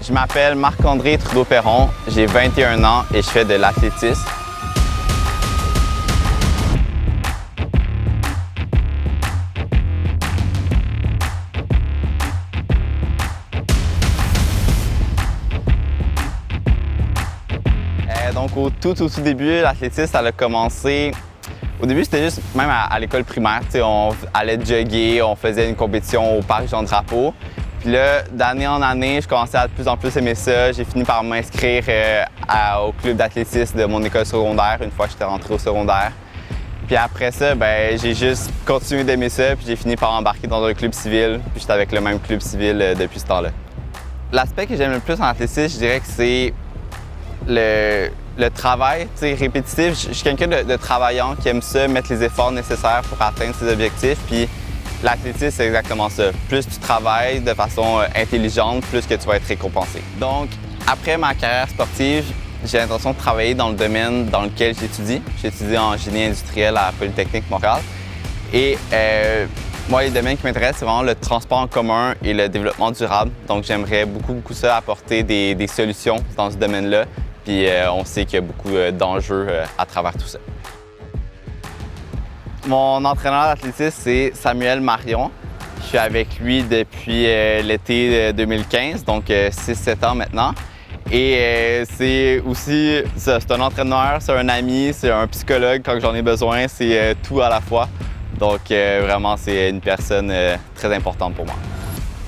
Je m'appelle Marc-André Trudeau-Perron, j'ai 21 ans et je fais de l'athlétisme. Donc au tout début, l'athlétisme, ça a commencé. Au début, c'était juste même à l'école primaire. On allait jogger, on faisait une compétition au parc Jean-Drapeau. Puis là, d'année en année, je commençais à de plus en plus aimer ça. J'ai fini par m'inscrire au club d'athlétisme de mon école secondaire une fois que j'étais rentré au secondaire. Puis après ça, j'ai juste continué d'aimer ça, puis j'ai fini par embarquer dans un club civil. Puis j'étais avec le même club civil depuis ce temps-là. L'aspect que j'aime le plus en athlétisme, je dirais que c'est le travail répétitif. Je suis quelqu'un de travaillant qui aime ça, mettre les efforts nécessaires pour atteindre ses objectifs. Puis l'athlétisme, c'est exactement ça. Plus tu travailles de façon intelligente, plus que tu vas être récompensé. Donc, après ma carrière sportive, j'ai l'intention de travailler dans le domaine dans lequel j'étudie. J'étudie en génie industriel à Polytechnique Montréal. Et moi, les domaines qui m'intéressent, c'est vraiment le transport en commun et le développement durable. Donc, j'aimerais beaucoup ça, apporter des solutions dans ce domaine-là. Puis on sait qu'il y a beaucoup d'enjeux à travers tout ça. Mon entraîneur d'athlétisme, c'est Samuel Marion. Je suis avec lui depuis l'été 2015, donc 6-7 ans maintenant. Et c'est aussi, c'est un entraîneur, c'est un ami, c'est un psychologue quand j'en ai besoin, c'est tout à la fois. Donc vraiment, c'est une personne très importante pour moi.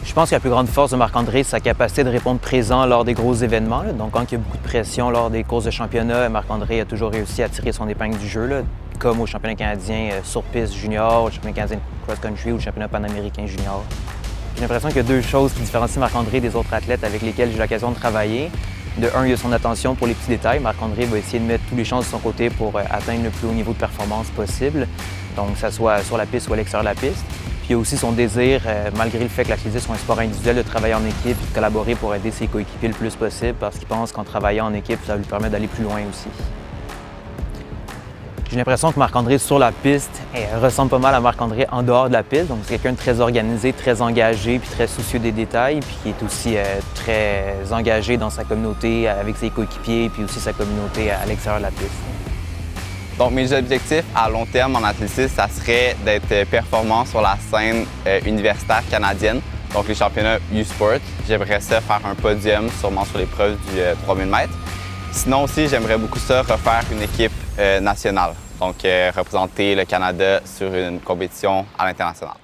Je pense que la plus grande force de Marc-André, c'est sa capacité de répondre présent lors des gros événements. Donc, quand il y a beaucoup de pression lors des courses de championnat, Marc-André a toujours réussi à tirer son épingle du jeu, comme au championnat canadien sur piste junior, au championnat canadien cross-country ou au championnat panaméricain junior. J'ai l'impression qu'il y a deux choses qui différencient Marc-André des autres athlètes avec lesquels j'ai eu l'occasion de travailler. De un, il y a son attention pour les petits détails. Marc-André va essayer de mettre tous les chances de son côté pour atteindre le plus haut niveau de performance possible, donc que ce soit sur la piste ou à l'extérieur de la piste. Puis il y a aussi son désir, malgré le fait que l'athlétisme soit un sport individuel, de travailler en équipe et de collaborer pour aider ses coéquipiers le plus possible parce qu'il pense qu'en travaillant en équipe, ça lui permet d'aller plus loin aussi. J'ai l'impression que Marc-André sur la piste ressemble pas mal à Marc-André en dehors de la piste. Donc c'est quelqu'un de très organisé, très engagé, puis très soucieux des détails, puis qui est aussi très engagé dans sa communauté avec ses coéquipiers, puis aussi sa communauté à l'extérieur de la piste. Donc, mes objectifs à long terme en athlétisme, ça serait d'être performant sur la scène universitaire canadienne, donc les championnats U-Sport. J'aimerais ça faire un podium, sûrement sur l'épreuve du 3000 mètres. Sinon aussi, j'aimerais beaucoup ça refaire une équipe nationale, donc représenter le Canada sur une compétition à l'international.